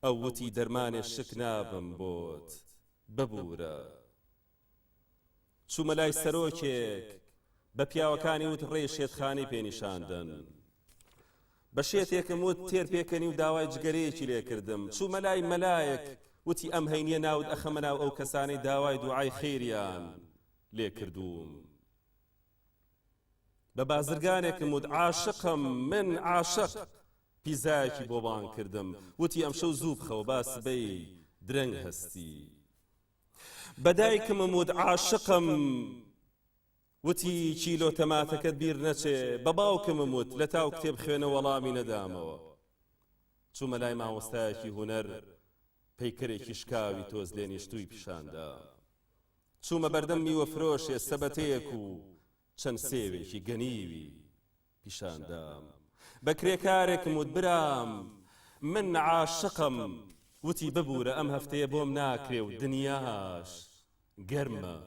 ئەو وتی دەرمانێ شک نابم بۆت ببوورە چوومە لای سەرۆکێک بە پیاوەکانی وت ڕێ شێتخانەی پێنیشاندن بە شێتێکم وت تێر پێکەنی و داوای جگەرەیەکی لێ کردم چوومە لای مەلایەک وتی ئەم هەینیە ناوت ئەخەمە ناو ئەو کەسانەی داوای دوعای خێریان لێ کردووم بە بازرگانێکم وت عاشقم من عاشق پیزایەکی بۆ بان کردم وتی ئەمشەو زوو بخەوە با سبەی درەنگ هەستی بەدایکمم وت عاشقم وتی چیلۆ تەماتەکەت بیر نەچێ بە باوکمم وت لە تاو کتێب خوێنە وەڵامی نەدامەوە چوومە لای مامۆستایەکی هونەر پەیکەرێکی شکاوی تۆز لێ نیشتووی پیشاندا چوومە بەردەم میوە فرۆشێ سەبەتەیەک و چەند سێوێکی گەنیوی پیشاندام بە کرێکارێکم وت برام من عاشقم وتی ببوورە ئەم هەفتەیە بۆم ناکرێ و دنیاش گەرمە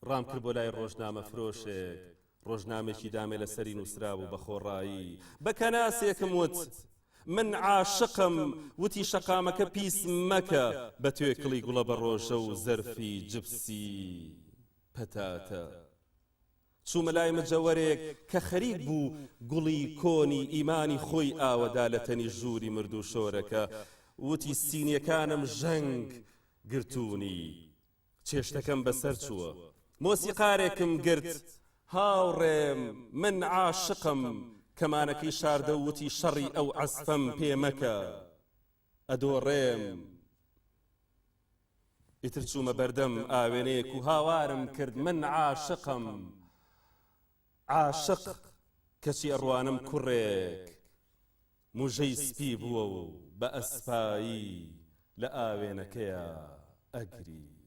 ڕام کرد بۆ لای ڕۆژنامە فرۆشێک ڕۆژنامێکی دامێ لەسەری نووسرابوو بە خۆڕایی بە کەناسێکم وت من عاشقم وتی شەقامەکە پیس مەکە بە توێکڵی گوڵە بە ڕۆژە و زەرفی جبسی پەتاتە چوومە لای مجەوەرێک کە خەریک بوو گوڵی کۆنی ئیمانی خۆی ئاوەدا لە تەنی ژووری مرد و شۆرەکە وتی سینیەکانم ژەنگ گرتوونی چێشتەکەم بەسەر چووە مۆسیقارێکم گرت هاوڕێم من عاشقم کەمانەکەی شاردە وتی شەڕی ئەو عەسفەم پێمەکە ئەدۆڕێم ئیتر چوومە بەردەم ئاوێنەیەک و هاوارم کرد من عاشقم عاشق کەچی ئەڕوانم کوڕێک موژەی سپی بووە و بە ئەسپایی لە ئاوێنەکەیە ئەگری